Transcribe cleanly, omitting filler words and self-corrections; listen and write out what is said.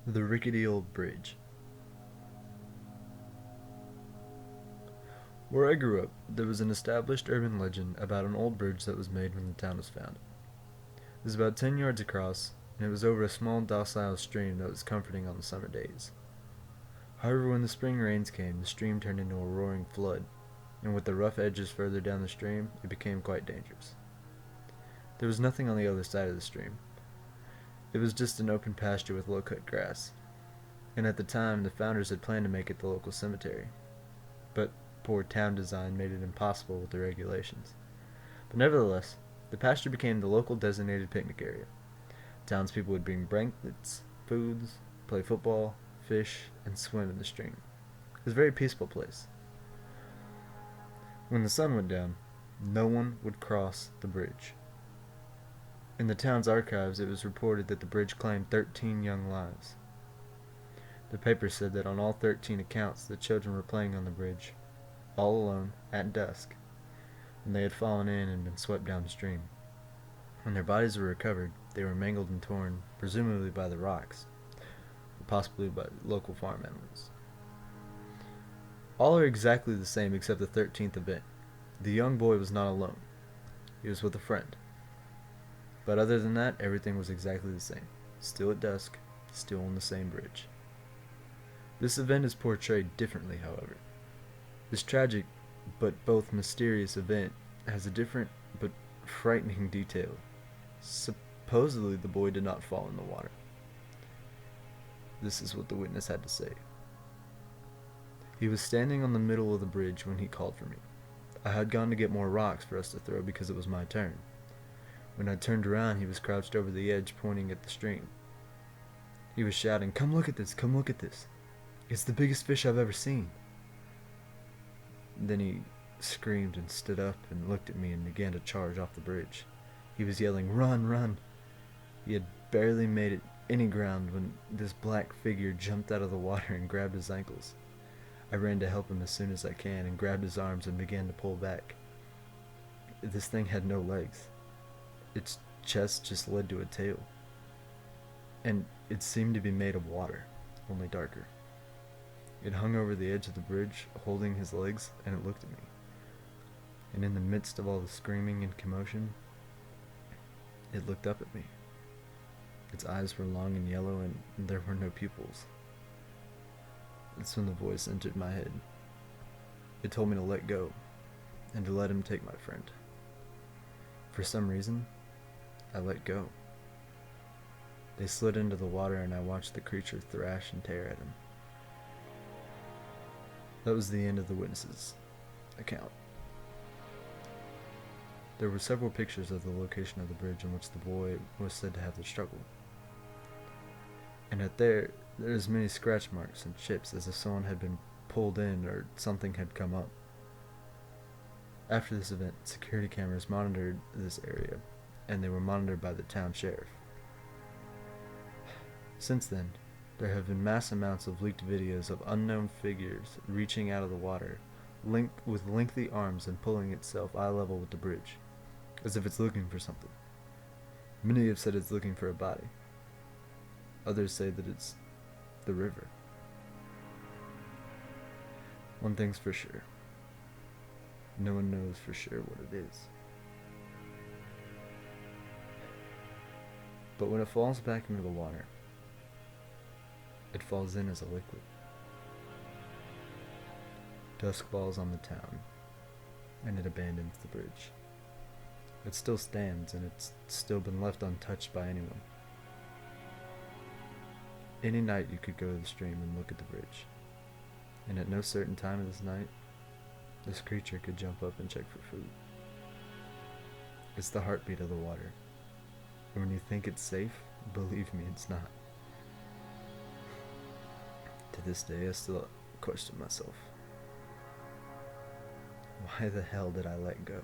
The Rickety Old Bridge. Where I grew up, there was an established urban legend about an old bridge that was made when the town was founded. It was about 10 yards across, and it was over a small docile stream that was comforting on the summer days. However, when the spring rains came, the stream turned into a roaring flood, and with the rough edges further down the stream, it became quite dangerous. There was nothing on the other side of the stream. It was just an open pasture with low-cut grass, and at the time, the founders had planned to make it the local cemetery. But poor town design made it impossible with the regulations. But nevertheless, the pasture became the local designated picnic area. Townspeople would bring blankets, foods, play football, fish, and swim in the stream. It was a very peaceful place. When the sun went down, no one would cross the bridge. In the town's archives, it was reported that the bridge claimed 13 young lives. The paper said that on all 13 accounts, the children were playing on the bridge, all alone, at dusk, and they had fallen in and been swept downstream. When their bodies were recovered, they were mangled and torn, presumably by the rocks, or possibly by local farm animals. All are exactly the same except the 13th event. The young boy was not alone. He was with a friend. But other than that, everything was exactly the same. Still at dusk, still on the same bridge. This event is portrayed differently, however. This tragic, but both mysterious event has a different, but frightening detail. Supposedly, the boy did not fall in the water. This is what the witness had to say. He was standing on the middle of the bridge when he called for me. I had gone to get more rocks for us to throw because it was my turn. When I turned around, he was crouched over the edge pointing at the stream. He was shouting, "Come look at this, come look at this. It's the biggest fish I've ever seen." Then he screamed and stood up and looked at me and began to charge off the bridge. He was yelling, "Run, run!" He had barely made it any ground when this black figure jumped out of the water and grabbed his ankles. I ran to help him as soon as I can and grabbed his arms and began to pull back. This thing had no legs. Its chest just led to a tail. And it seemed to be made of water, only darker. It hung over the edge of the bridge, holding his legs, and it looked at me. And in the midst of all the screaming and commotion, it looked up at me. Its eyes were long and yellow, and there were no pupils. That's when the voice entered my head. It told me to let go, and to let him take my friend. For some reason, I let go. They slid into the water, and I watched the creature thrash and tear at him. That was the end of the witness's account. There were several pictures of the location of the bridge in which the boy was said to have the struggle. And there's many scratch marks and chips as if someone had been pulled in or something had come up. After this event, security cameras monitored this area, and they were monitored by the town sheriff. Since then, there have been mass amounts of leaked videos of unknown figures reaching out of the water, with lengthy arms and pulling itself eye level with the bridge, as if it's looking for something. Many have said it's looking for a body. Others say that it's the river. One thing's for sure. No one knows for sure what it is. But when it falls back into the water, it falls in as a liquid. Dusk falls on the town, and it abandons the bridge. It still stands, and it's still been left untouched by anyone. Any night you could go to the stream and look at the bridge, and at no certain time of this night, this creature could jump up and check for food. It's the heartbeat of the water, and when you think it's safe, believe me, it's not. To this day, I still question myself. Why the hell did I let go?